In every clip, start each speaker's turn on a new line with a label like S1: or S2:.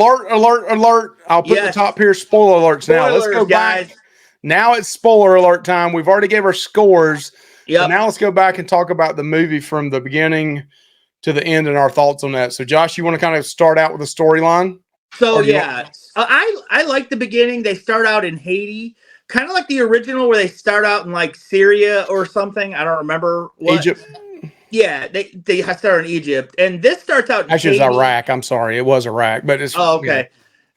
S1: alert. I'll put the top here, spoiler alerts. Now let's go back.
S2: Guys.
S1: Now it's spoiler alert time. We've already gave our scores.
S2: Yep.
S1: So now let's go back and talk about the movie from the beginning to the end and our thoughts on that. So Josh, you want to kind of start out with the storyline?
S2: So I like the beginning. They start out in Haiti, kind of like the original where they start out in like Syria or something. I don't remember what.
S1: Egypt.
S2: Yeah, they start in Egypt, and this starts out in
S1: Actually,
S2: Haiti.
S1: it's Iraq. I'm sorry, it was Iraq, but it's
S2: okay.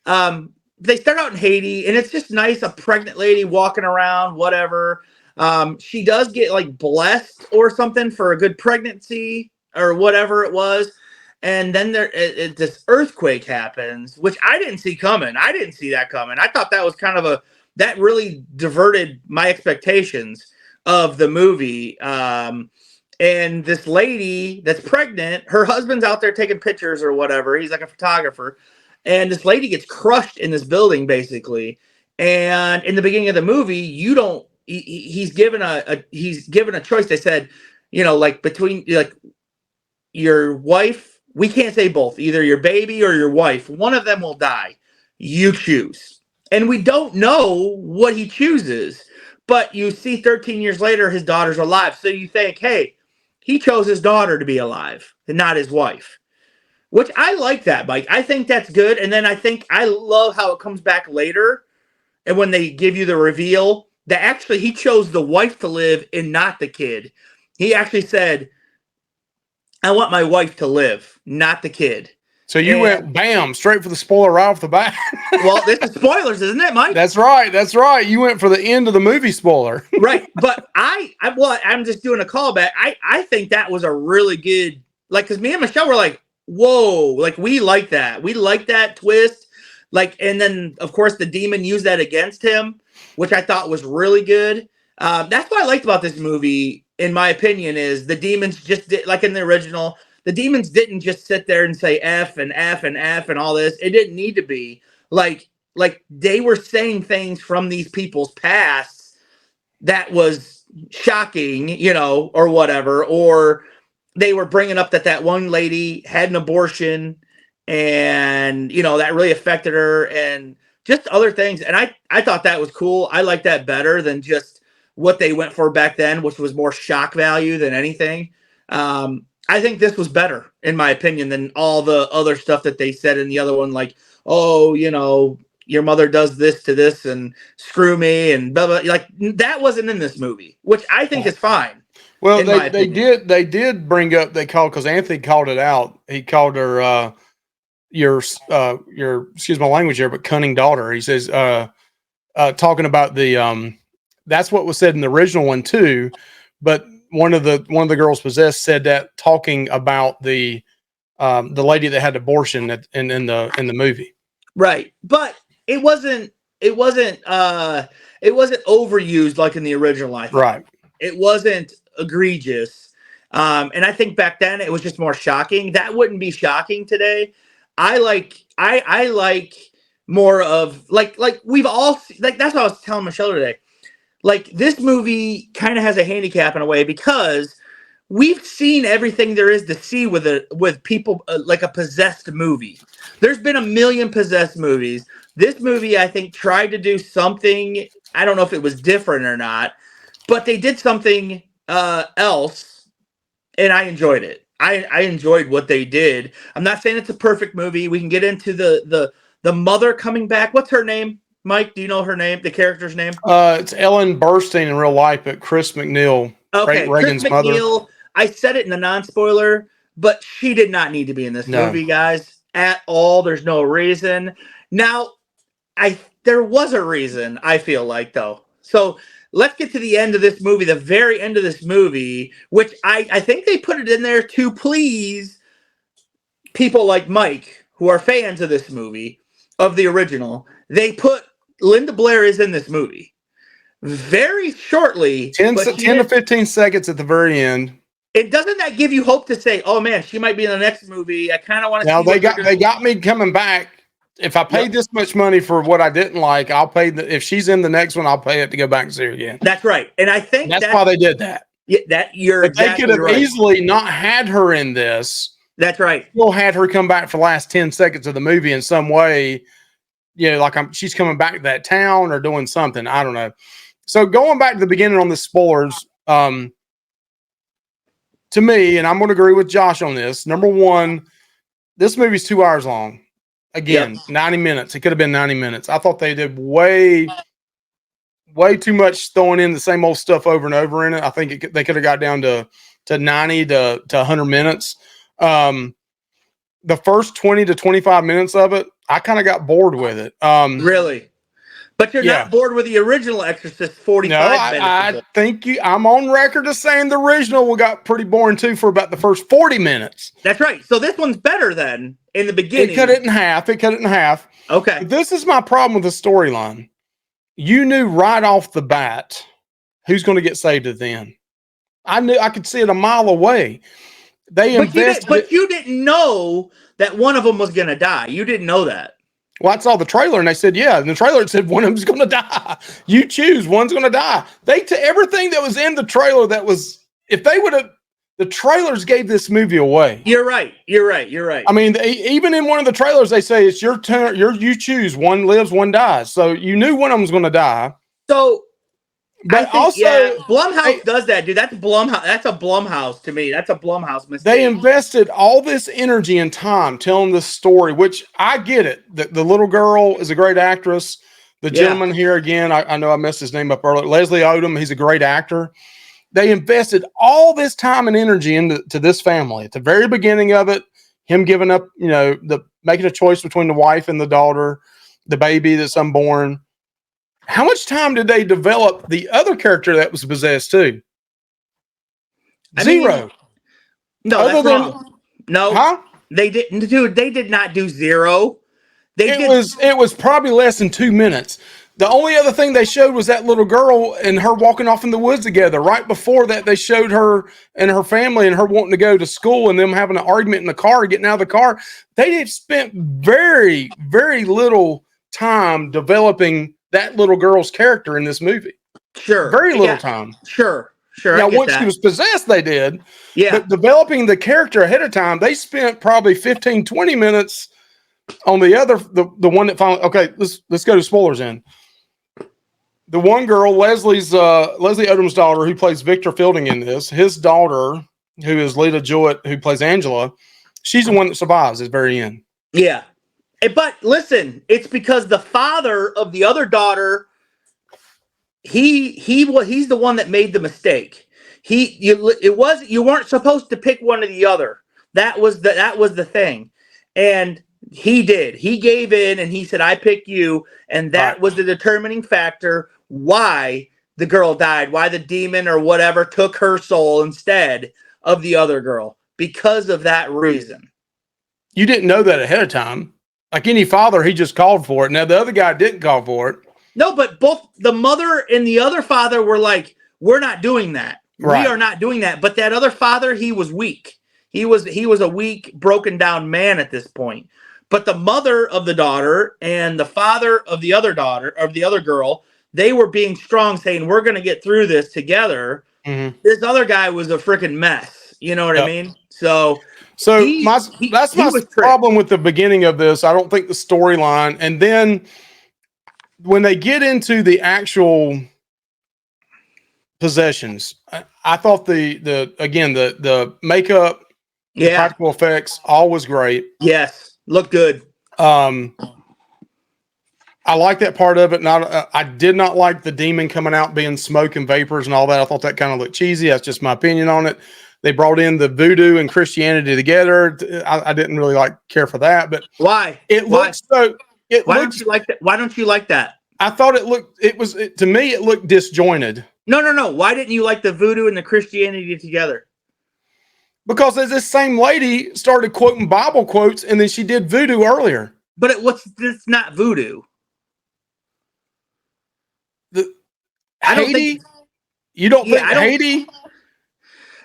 S2: They start out in Haiti, and it's just nice. A pregnant lady walking around, whatever. She does get like blessed or something for a good pregnancy or whatever it was. And then this earthquake happens, which I didn't see coming. I didn't see that coming. I thought that was kind of that really diverted my expectations of the movie. And this lady that's pregnant, her husband's out there taking pictures or whatever. He's like a photographer. And this lady gets crushed in this building, basically. And in the beginning of the movie, he's given a choice. They said, like between like your wife. We can't say both, either your baby or your wife. One of them will die. You choose. And we don't know what he chooses. But you see 13 years later, his daughter's alive. So you think, hey, he chose his daughter to be alive and not his wife. Which I like that, Mike. I think that's good. And then I love how it comes back later. And when they give you the reveal that actually he chose the wife to live and not the kid. He actually said, I want my wife to live, not the kid.
S1: So you went bam, straight for the spoiler right off the bat.
S2: Well, this is spoilers, isn't it, Mike?
S1: That's right. That's right. You went for the end of the movie spoiler.
S2: Right. But I'm just doing a callback. I think that was a really good, like, because me and Michelle were like, whoa, like, we like that. We like that twist. Like, and then, of course, the demon used that against him, which I thought was really good. That's what I liked about this movie. In my opinion, is the demons just did, like in the original, the demons didn't just sit there and say F and F and F and all this. It didn't need to be like they were saying things from these people's pasts that was shocking, or whatever, or they were bringing up that one lady had an abortion and, that really affected her and just other things. And I thought that was cool. I like that better than just what they went for back then, which was more shock value than anything. I think this was better, in my opinion, than all the other stuff that they said in the other one, like, oh, your mother does this to this and screw me and blah, blah. Like, that wasn't in this movie, which I think is fine.
S1: Well, they did bring up, because Anthony called it out. He called her your excuse my language here, but cunning daughter. He says, talking about the that's what was said in the original one too, but one of the girls possessed said that, talking about the lady that had abortion in the movie.
S2: Right, but it wasn't overused like in the original. I think.
S1: Right,
S2: it wasn't egregious, and I think back then it was just more shocking. That wouldn't be shocking today. I like more of like we've all like, that's what I was telling Michelle today. Like, this movie kind of has a handicap in a way because we've seen everything there is to see with people, like a possessed movie. There's been a million possessed movies. This movie, I think, tried to do something. I don't know if it was different or not, but they did something else, and I enjoyed it. I enjoyed what they did. I'm not saying it's a perfect movie. We can get into the mother coming back. What's her name? Mike, do you know her name, the character's name?
S1: It's Ellen Burstyn in real life, but Chris McNeil,
S2: okay,
S1: Reagan's
S2: Chris McNeil, mother. I said it in the non-spoiler, but she did not need to be in this movie, guys, at all. There's no reason. Now, there was a reason, I feel like, though. So let's get to the end of this movie, the very end of this movie, which I think they put it in there to please people like Mike, who are fans of this movie, of the original. They put Linda Blair is in this movie very shortly.
S1: 10 to 15 seconds at the very end.
S2: It doesn't that give you hope to say, oh man, she might be in the next movie. I kind of want to see.
S1: Now they got me coming back. If I paid this much money for what I didn't like, I'll pay if she's in the next one, I'll pay it to go back and see her again.
S2: That's right. And I think
S1: that's why they did that.
S2: Yeah, they could have
S1: easily not had her in this
S2: That's right.
S1: Still had her come back for the last 10 seconds of the movie in some way. Like she's coming back to that town or doing something. I don't know. So going back to the beginning on the spoilers, to me, and I'm going to agree with Josh on this. Number one, this movie's 2 hours long. Again, 90 minutes. It could have been 90 minutes. I thought they did way too much throwing in the same old stuff over and over in it. I think they could have got down to 90 to 100 minutes. The first 20 to 25 minutes of it, I kind of got bored with it.
S2: Really? But you're not bored with the original Exorcist 45 minutes.
S1: I think I'm on record as saying the original got pretty boring too for about the first 40 minutes.
S2: That's right. So this one's better than in the beginning.
S1: It cut it in half.
S2: Okay.
S1: But this is my problem with the storyline. You knew right off the bat who's going to get saved at the end. I could see it a mile away. But
S2: you didn't know that one of them was going to die. You didn't know that.
S1: Well, I saw the trailer and they said, yeah. And the trailer said one of them's going to die. You choose. One's going to die. Everything that was in the trailer the trailers gave this movie away.
S2: You're right.
S1: I mean, even in one of the trailers, they say it's your turn. You choose. One lives, one dies. So you knew one of them was going to die.
S2: So,
S1: but
S2: Blumhouse does that, dude. That's Blumhouse. That's a Blumhouse to me. That's a Blumhouse mistake.
S1: They invested all this energy and time telling this story, which I get it. The little girl is a great actress. The gentleman here again, I know I messed his name up earlier. Leslie Odom, he's a great actor. They invested all this time and energy into this family. At the very beginning of it, him giving up, making a choice between the wife and the daughter, the baby that's unborn. How much time did they develop the other character that was possessed too? Zero.
S2: No, that's wrong. No, they didn't. Dude, they did not do zero.
S1: It was probably less than 2 minutes. The only other thing they showed was that little girl and her walking off in the woods together. Right before that, they showed her and her family and her wanting to go to school and them having an argument in the car, getting out of the car. They had spent very, very little time developing that little girl's character in this movie.
S2: Sure.
S1: Very little time.
S2: Sure.
S1: Now, once she was possessed, they did.
S2: Yeah.
S1: But developing the character ahead of time, they spent probably 15, 20 minutes on the one that finally, okay, let's go to spoilers in. The one girl, Leslie Odom's daughter, who plays Victor Fielding in this, his daughter, who is Lita Jewett, who plays Angela, she's the one that survives at the very end.
S2: Yeah. But listen, it's because the father of the other daughter, he's the one that made the mistake. You weren't supposed to pick one or the other. That was the thing. And he did. He gave in and he said, I pick you. And that was the determining factor why the girl died, why the demon or whatever took her soul instead of the other girl. Because of that reason.
S1: You didn't know that ahead of time. Like any father, he just called for it. Now, the other guy didn't call for it.
S2: No, but both the mother and the other father were like, we're not doing that. Right. We are not doing that. But that other father, he was weak. He was a weak, broken down man at this point. But the mother of the daughter and the father of the other daughter, of the other girl, they were being strong, saying, we're going to get through this together. Mm-hmm. This other guy was a freaking mess. You know what I mean? So
S1: that's my problem with the beginning of this. I don't think the storyline, and then when they get into the actual possessions, I thought the makeup, the practical effects, all was great.
S2: Yes, looked good.
S1: I like that part of it. I did not like the demon coming out being smoke and vapors and all that. I thought that kind of looked cheesy. That's just my opinion on it. They brought in the voodoo and Christianity together. I didn't really care for that, but
S2: why?
S1: Why
S2: don't you like that? Why don't you like that?
S1: I thought to me, it looked disjointed.
S2: No. Why didn't you like the voodoo and the Christianity together?
S1: Because this same lady started quoting Bible quotes and then she did voodoo earlier.
S2: But it's not voodoo.
S1: You don't think Haiti?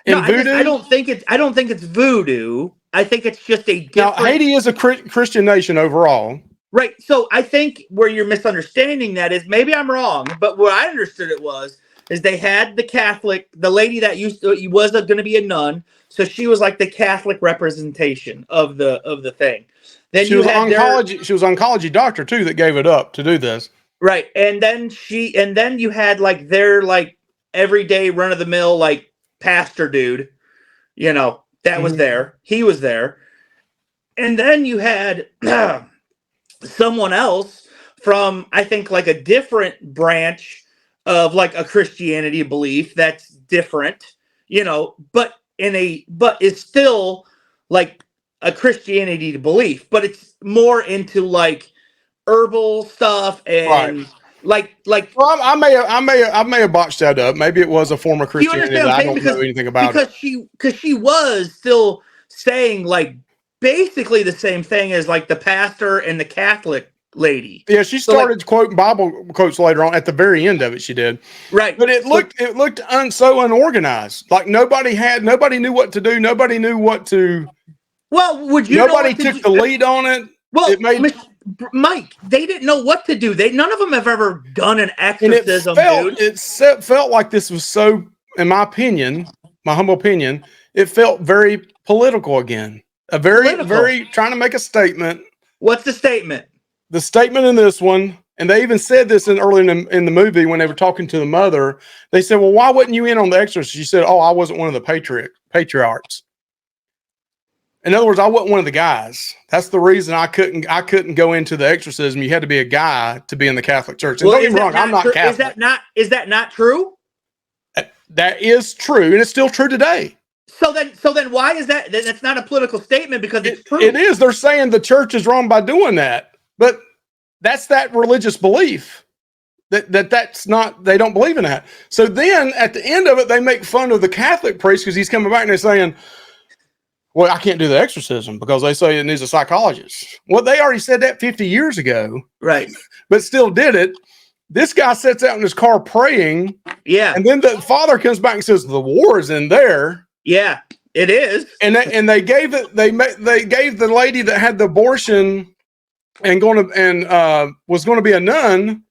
S2: No, I don't think it's voodoo. I think it's just a different...
S1: Now, Haiti is a Christian nation overall.
S2: Right. So I think where you're misunderstanding that is, maybe I'm wrong, but what I understood it was is they had the lady that was going to be a nun, so she was like the Catholic representation of the thing. Then
S1: She
S2: you
S1: was
S2: had
S1: she was an oncology doctor too that gave it up to do this.
S2: right, and then you had like their like everyday run of the mill like pastor dude, that was there. He was there, and then you had someone else from I think like a different branch of like a Christianity belief that's different, but it's still like a Christianity belief, but it's more into like herbal stuff
S1: Right.
S2: and like
S1: Well, I may have botched that up. Maybe it was a form of
S2: do you
S1: Christianity
S2: understand
S1: that
S2: what
S1: I
S2: I'm saying?
S1: don't know anything about it.
S2: Because she was still saying like basically the same thing as like the pastor and the Catholic lady.
S1: Yeah, she started quoting Bible quotes later on. At the very end of it, she did.
S2: Right.
S1: But it looked so unorganized. Like nobody knew what to do. Nobody knew what to.
S2: Well, would you?
S1: Nobody took the lead on it.
S2: Well,
S1: it made,
S2: Mike, they didn't know what to do. None of them have ever done an exorcism, dude.
S1: It felt like this was so, in my opinion, my humble opinion, it felt very political again. Very trying to make a statement.
S2: What's the statement?
S1: The statement in this one, and they even said this early in the movie when they were talking to the mother. They said, "Well, why wasn't you in on The Exorcist?" She said, "Oh, I wasn't one of the patriarchs." In other words, I wasn't one of the guys. That's the reason I couldn't go into the exorcism. You had to be a guy to be in the Catholic Church. And don't get me wrong, I'm not Catholic.
S2: Is that not true?
S1: That is true, and it's still true today.
S2: So then why is that? That's not a political statement because it's true.
S1: It is. They're saying the church is wrong by doing that, but that's that religious belief that's not. They don't believe in that. So then at the end of it, they make fun of the Catholic priest because he's coming back and they're saying, "Well, I can't do the exorcism because they say it needs a psychologist." Well, they already said that 50 years ago,
S2: right?
S1: But still did it. This guy sits out in his car praying,
S2: yeah,
S1: and then the father comes back and says, "The war is in there."
S2: Yeah, it is.
S1: And they gave the lady that had the abortion and was going to be a nun.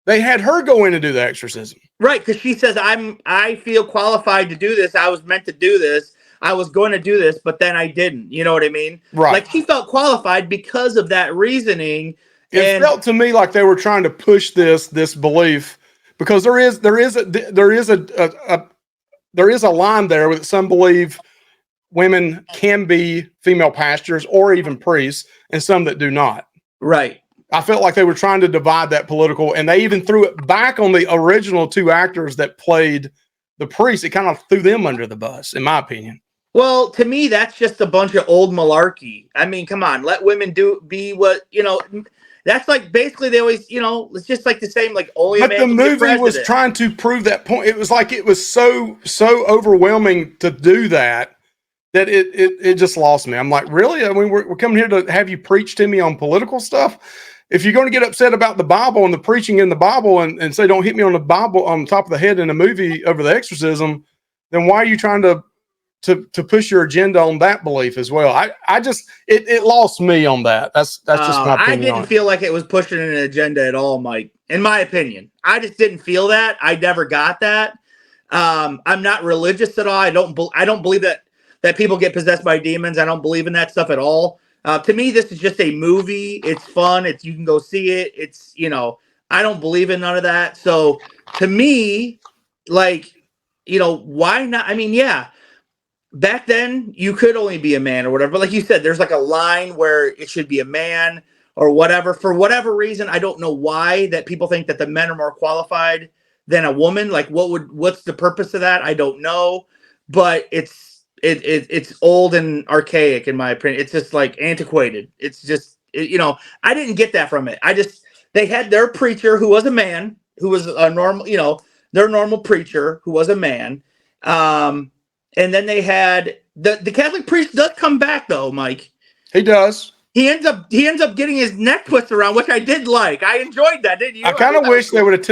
S1: They had her go in and do the exorcism,
S2: right? Because she says, I feel qualified to do this. I was meant to do this. I was going to do this, but then I didn't. You know what I mean?
S1: Right.
S2: Like she felt qualified because of that reasoning.
S1: It felt to me like they were trying to push this belief because there is a line there with some believe women can be female pastors or even priests, and some that do not.
S2: Right.
S1: I felt like they were trying to divide that political, and they even threw it back on the original two actors that played the priest. It kind of threw them under the bus, in my opinion.
S2: Well, to me, that's just a bunch of old malarkey. I mean, come on, let women be what, that's like basically they always, it's just like the same, like only a man.
S1: But the movie was trying to prove that point. It was like it was so overwhelming to do that it just lost me. I'm like, really? I mean, we're coming here to have you preach to me on political stuff. If you're going to get upset about the Bible and the preaching in the Bible and say, don't hit me on the Bible on top of the head in a movie over the exorcism, then why are you trying to push your agenda on that belief as well? I just, it lost me on that. That's just my opinion.
S2: I didn't feel like it was pushing an agenda at all, Mike, in my opinion. I just didn't feel that. I never got that. I'm not religious at all. I don't believe that people get possessed by demons. I don't believe in that stuff at all. To me, this is just a movie. It's fun. You can go see it. It's, I don't believe in none of that. So to me, like, why not? I mean, yeah, back then you could only be a man or whatever. But like you said, there's like a line where it should be a man or whatever. For whatever reason, I don't know why that people think that the men are more qualified than a woman. Like what's the purpose of that? I don't know, but it's old and archaic in my opinion. It's just like antiquated. It's just, I didn't get that from it. They had their preacher who was a man, who was a normal, their normal preacher who was a man. And then they had the Catholic priest does come back though, Mike.
S1: He does.
S2: He ends up getting his neck twisted around, which I did like. I enjoyed that, didn't you?
S1: I kind of wish they would have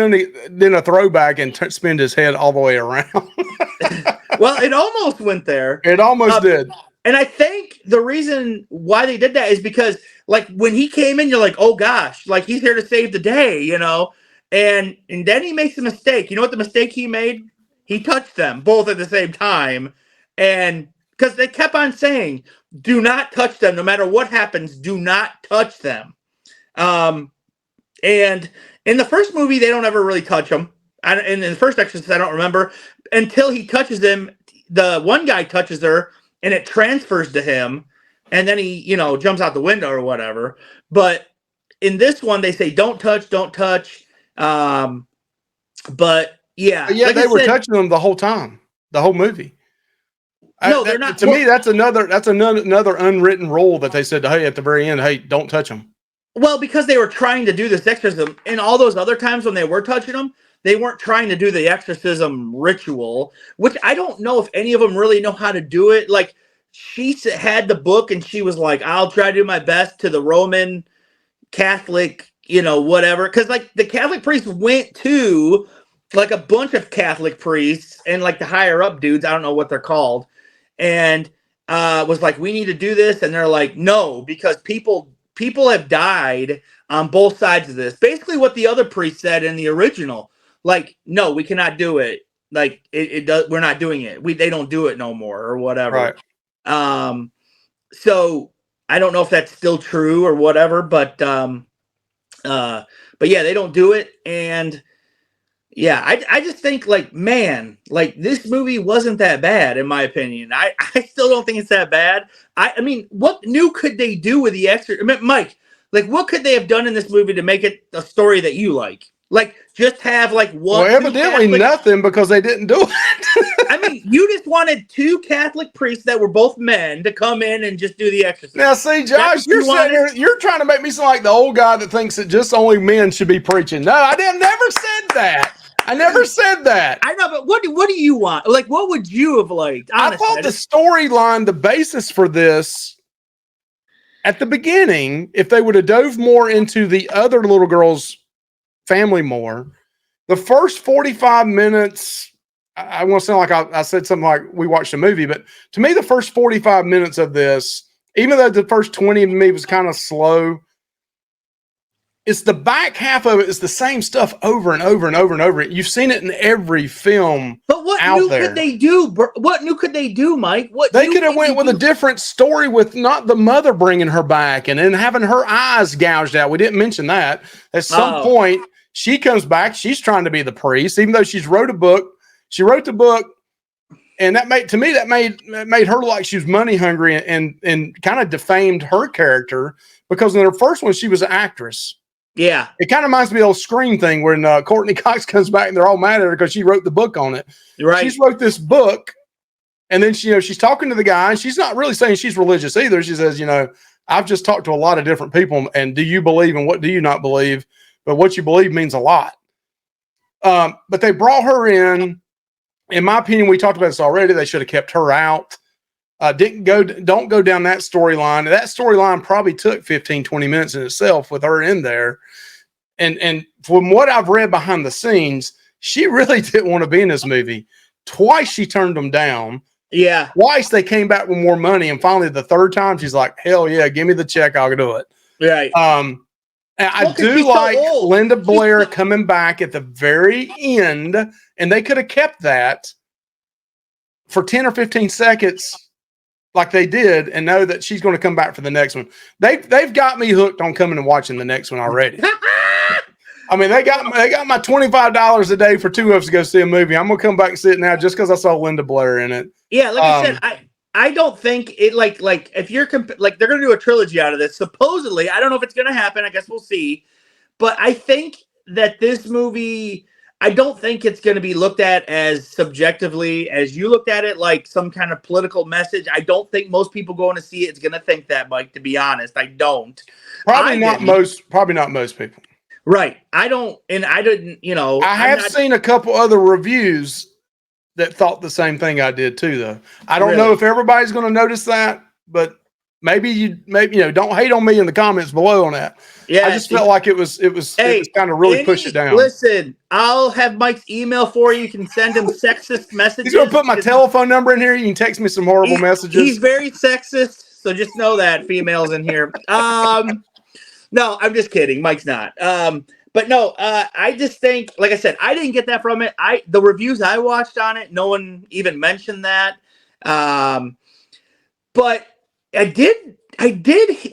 S1: done a throwback and spin his head all the way around.
S2: Well, it almost went there.
S1: It almost did.
S2: And I think the reason why they did that is because, like, when he came in, you're like, oh gosh, like he's here to save the day, And then he makes a mistake. You know what the mistake he made? He touched them both at the same time. And because they kept on saying, do not touch them. No matter what happens, do not touch them. And in the first movie, they don't ever really touch them. And in the first Exorcist, I don't remember until he touches them. The one guy touches her, and it transfers to him, and then he, jumps out the window or whatever. But in this one, they say don't touch, don't touch. But yeah,
S1: But yeah, they were touching them the whole time, the whole movie.
S2: No, they're not.
S1: To me, that's another unwritten rule that they said, hey, at the very end, hey, don't touch them.
S2: Well, because they were trying to do this exorcism, and all those other times when they were touching them, they weren't trying to do the exorcism ritual, which I don't know if any of them really know how to do it. Like, she had the book, and she was like, I'll try to do my best to the Roman Catholic, whatever. Because, like, the Catholic priests went to, like, a bunch of Catholic priests and, like, the higher-up dudes, I don't know what they're called, and was like, we need to do this, and they're like, no, because people have died on both sides of this. Basically what the other priest said in the original. Like, no, we cannot do it. Like, it does. We're not doing it. They don't do it no more or whatever. Right. So I don't know if that's still true or whatever, but yeah, they don't do it. And yeah, I just think, like, man, like, this movie wasn't that bad, in my opinion. I still don't think it's that bad. I mean, what new could they do with the Exorcist? I mean, Mike, like, what could they have done in this movie to make it a story that you like? Like, just have, like, one.
S1: Well, evidently nothing, because they didn't do it.
S2: I mean, you just wanted two Catholic priests that were both men to come in and just do the exorcism.
S1: Now, see, Josh, you're trying to make me sound like the old guy that thinks that just only men should be preaching. No, I never said that. I never said that.
S2: I know, but what do you want? Like, what would you have liked? Honestly,
S1: I thought the storyline, the basis for this, at the beginning, if they would have dove more into the other little girl's family more, the first 45 minutes, I want to sound like I said something like we watched a movie, but to me, the first 45 minutes of this, even though the first 20 of me was kind of slow, it's the back half of it is the same stuff over and over and over and over. You've seen it in every film.
S2: But what new could they do? What new could they do, Mike?
S1: They could have went with a different story, with not the mother bringing her back and then having her eyes gouged out. We didn't mention that. At some point, she comes back. She's trying to be the priest, even though she's wrote a book. She wrote the book, and that made her look like she was money hungry and kind of defamed her character, because in her first one she was an actress.
S2: Yeah,
S1: it kind of reminds me of the old Scream thing when Courtney Cox comes back and they're all mad at her because she wrote the book on it.
S2: Right.
S1: She's wrote this book, and then she's talking to the guy, and she's not really saying she's religious either. She says, I've just talked to a lot of different people, and do you believe and what do you not believe? But what you believe means a lot. But they brought her in. In my opinion, we talked about this already. They should have kept her out. Don't go down that storyline. That storyline probably took 15, 20 minutes in itself with her in there. And from what I've read behind the scenes, she really didn't want to be in this movie. Twice she turned them down.
S2: Yeah.
S1: Twice they came back with more money. And finally, the third time, she's like, hell yeah, give me the check. I'll do it.
S2: Right.
S1: And I do like Linda Blair coming back at the very end, and they could have kept that for 10 or 15 seconds like they did, and know that she's going to come back for the next one. They've got me hooked on coming and watching the next one already. I mean, they got my $25 a day for two of us to go see a movie. I'm going to come back and see it now just because I saw Linda Blair in it.
S2: Yeah, like I said, I don't think it like if you're like they're going to do a trilogy out of this. Supposedly, I don't know if it's going to happen. I guess we'll see. But I think that this movie, I don't think it's going to be looked at as subjectively as you looked at it, like some kind of political message. I don't think most people going to see it's going to think that, Mike, to be honest. I don't.
S1: Probably not most people.
S2: Right. I don't, and I didn't,
S1: I have seen a couple other reviews that thought the same thing I did too, though. I don't know if everybody's going to notice that, but maybe don't hate on me in the comments below on that. Yeah, I just felt like it was kind of really push it down.
S2: Listen, I'll have Mike's email for you. You can send him sexist messages.
S1: He's going to put my telephone number in here. You can text me some horrible messages.
S2: He's very sexist, so just know that, females in here. No, I'm just kidding. Mike's not. But But no, I just think, like I said, I didn't get that from it. The reviews I watched on it, no one even mentioned that. But I did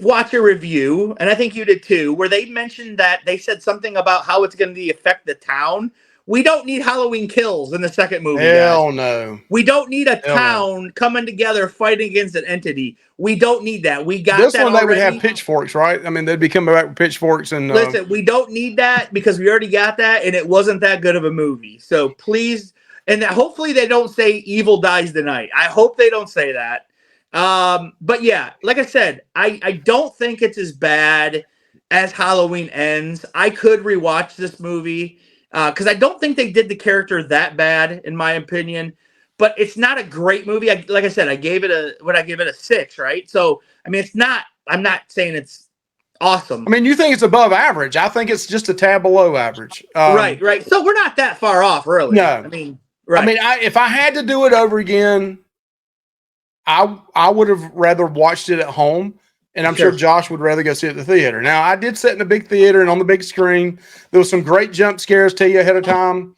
S2: watch a review, and I think you did too, where they mentioned that they said something about how it's going to affect the town. We don't need Halloween Kills in the second movie, guys.
S1: Hell no.
S2: We don't need a
S1: Hell no.
S2: town coming together fighting against an entity. We don't need that. We got
S1: This
S2: that
S1: one they
S2: already.
S1: would have pitchforks, right? I mean, they'd be coming back with pitchforks and.
S2: Listen, we don't need that because we already got that, and it wasn't that good of a movie. So please, and hopefully they don't say evil dies tonight. I hope they don't say that. But yeah, like I said, I don't think it's as bad as Halloween Ends. I could rewatch this movie because I don't think they did the character that bad, in my opinion. But it's not a great movie. Like I said, I gave it a 6, right? So I mean, it's not. I'm not saying it's awesome.
S1: I mean, you think it's above average. I think it's just a tad below average.
S2: Right. So we're not that far off, really.
S1: No.
S2: I mean, right.
S1: I mean, if I had to do it over again, I would have rather watched it at home, and I'm sure Josh would rather go see it at the theater. Now, I did sit in a big theater and on the big screen. There was some great jump scares, tell you ahead of time.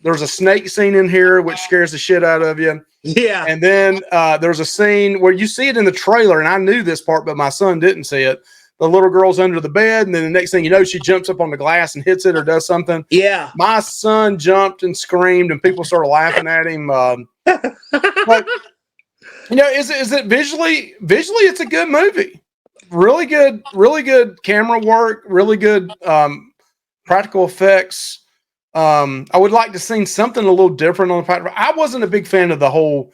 S1: There's a snake scene in here which scares the shit out of you.
S2: Yeah.
S1: And then there's a scene where you see it in the trailer, and I knew this part, but my son didn't see it. The little girl's under the bed, and then the next thing you know, she jumps up on the glass and hits it or does something.
S2: Yeah.
S1: My son jumped and screamed, and people started laughing at him. But you know, is it visually? Visually, it's a good movie. Really good camera work. Really good practical effects. I would like to see something a little different on the practical. I wasn't a big fan of the whole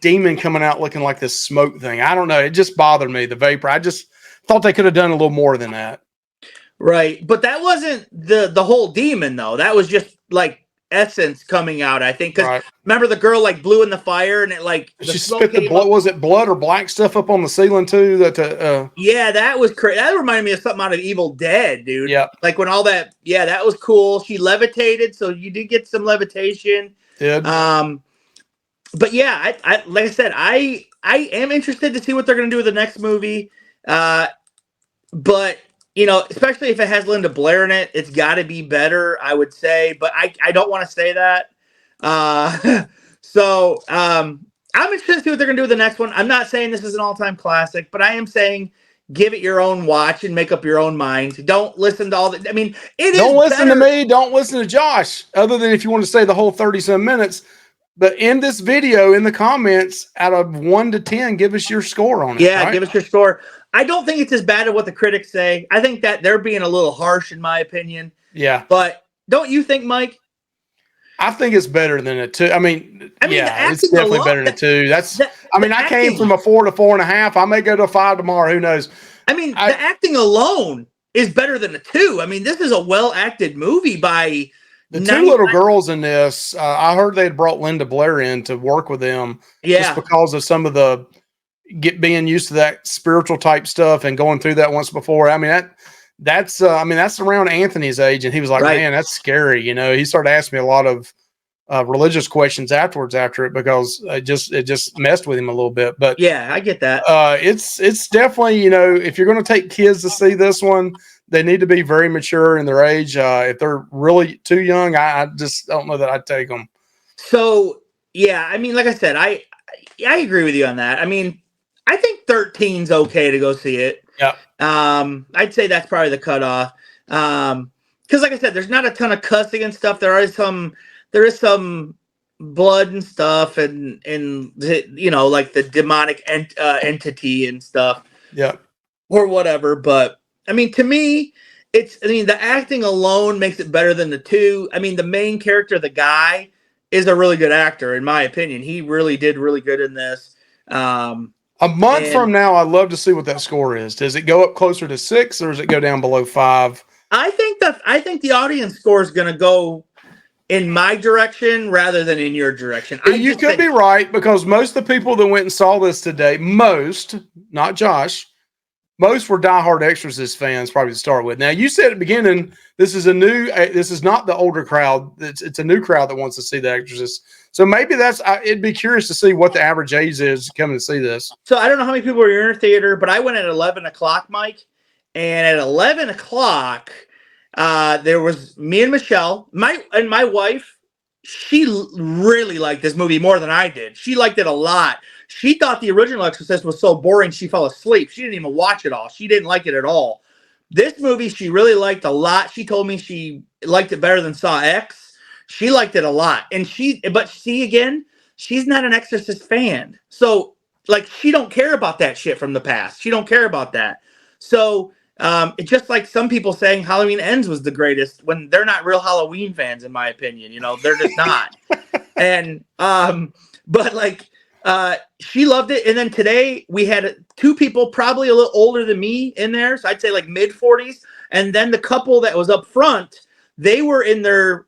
S1: demon coming out looking like this smoke thing. I don't know. It just bothered me. The vapor. I just thought they could have done a little more than that.
S2: Right, but that wasn't the whole demon though. That was just like essence coming out, I think. Because remember, the girl like blew in the fire, and it like
S1: she spit the blood. Was it blood or black stuff up on the ceiling too?
S2: Yeah, that was crazy. That reminded me of something out of Evil Dead, dude.
S1: Yeah,
S2: like when all that. Yeah, that was cool. She levitated, so you did get some levitation.
S1: Did.
S2: But yeah, I like I said, I am interested to see what they're gonna do with the next movie. But you know, especially if it has Linda Blair in it, it's got to be better, I would say. But I don't want to say that. So I'm interested to see what they're going to do with the next one. I'm not saying this is an all-time classic, but I am saying give it your own watch and make up your own mind. Don't listen to all the. I mean,
S1: don't listen to me. Don't listen to Josh. Other than if you want to say the whole 30-some minutes. But in this video, in the comments, out of 1 to 10, give us your score on it.
S2: Yeah,
S1: right?
S2: Give us your score. I don't think it's as bad as what the critics say. I think that they're being a little harsh, in my opinion.
S1: Yeah.
S2: But don't you think, Mike?
S1: I think it's better than a 2. I mean yeah, it's definitely better than a 2. I came from a 4 to 4.5. I may go to a 5 tomorrow. Who knows?
S2: I mean, the acting alone is better than a 2. I mean, this is a well-acted movie by
S1: the 2 little girls in this. I heard they had brought Linda Blair in to work with them.
S2: Yeah.
S1: Just because of some of the being used to that spiritual type stuff and going through that once before. I mean, that's around Anthony's age. And he was like, man, that's scary. You know, he started asking me a lot of religious questions afterwards after it, because it just messed with him a little bit. But
S2: yeah, I get that.
S1: It's definitely, you know, if you're going to take kids to see this one, they need to be very mature in their age. If they're really too young, I just don't know that I'd take them.
S2: So yeah, I mean, like I said, I agree with you on that. I mean, I think 13's okay to go see it.
S1: Yeah.
S2: I'd say that's probably the cutoff. Because like I said, there's not a ton of cussing and stuff. There is some blood and stuff, and you know, like the demonic entity and stuff.
S1: Yeah.
S2: Or whatever. But I mean, to me, the acting alone makes it better than the 2. I mean, the main character, the guy, is a really good actor, in my opinion. He really did really good in this.
S1: A month from now, I'd love to see what that score is. Does it go up closer to 6, or does it go down below 5?
S2: I think the audience score is going to go in my direction rather than in your direction.
S1: You could be right, because most of the people that went and saw this today, not Josh, most were diehard Exorcist fans, probably to start with. Now, you said at the beginning, this is not the older crowd. It's a new crowd that wants to see the Exorcist. So maybe it'd be curious to see what the average age is coming to see this.
S2: So I don't know how many people were in your theater, but I went at 11 o'clock, Mike. And at 11 o'clock, There was me and Michelle, my wife. She really liked this movie more than I did. She liked it a lot. She thought the original Exorcist was so boring she fell asleep. She didn't even watch it all. She didn't like it at all. This movie she really liked a lot. She told me she liked it better than Saw X. She liked it a lot. But see again, she's not an Exorcist fan. So like she don't care about that shit from the past. She don't care about that. So it's just like some people saying Halloween Ends was the greatest when they're not real Halloween fans, in my opinion. You know, they're just not. And but like she loved it. And then today we had two people probably a little older than me in there, so I'd say like mid 40s. And then the couple that was up front, they were in their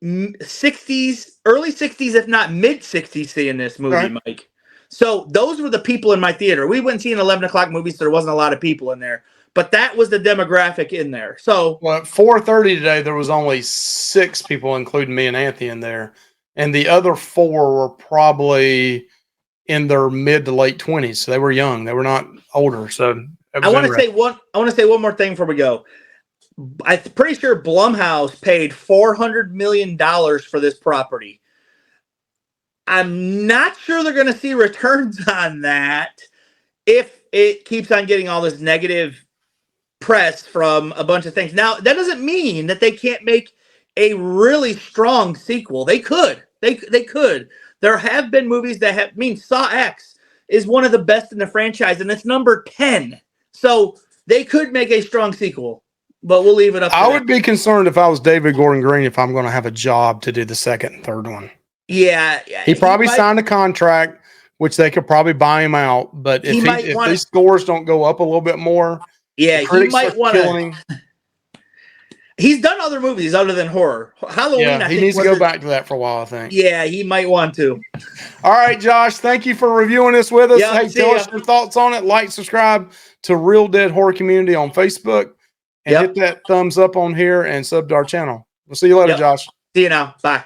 S2: 60s, early 60s, if not mid 60s, seeing this movie, right. Mike. So those were the people in my theater. We wouldn't see an 11 o'clock movie, so there wasn't a lot of people in there. But that was the demographic in there. So
S1: well, at 4:30 today, there was only 6 people, including me and Anthony, in there, and the other 4 were probably in their mid to late 20s. So they were young; they were not older. So
S2: I want to say one more thing before we go. I'm pretty sure Blumhouse paid $400 million for this property. I'm not sure they're going to see returns on that if it keeps on getting all this negative press from a bunch of things. Now, that doesn't mean that they can't make a really strong sequel. They could. They could. There have been movies that have. I mean, Saw X is one of the best in the franchise, and it's number 10. So they could make a strong sequel, but we'll leave it up to
S1: I would be concerned if I was David Gordon Green if I'm going to have a job to do the second and third one.
S2: Yeah.
S1: He probably signed a contract, which they could probably buy him out. But if these scores don't go up a little bit more,
S2: yeah, he might want to. He's done other movies other than horror. Halloween,
S1: yeah, he needs to go back to that for a while, I think.
S2: Yeah, he might want to.
S1: All right, Josh, thank you for reviewing this with us.
S2: Yeah,
S1: hey, tell us your thoughts on it. Like, subscribe to Real Dead Horror Community on Facebook, and hit that thumbs up on here and sub to our channel. We'll see you later, Josh.
S2: See you now. Bye.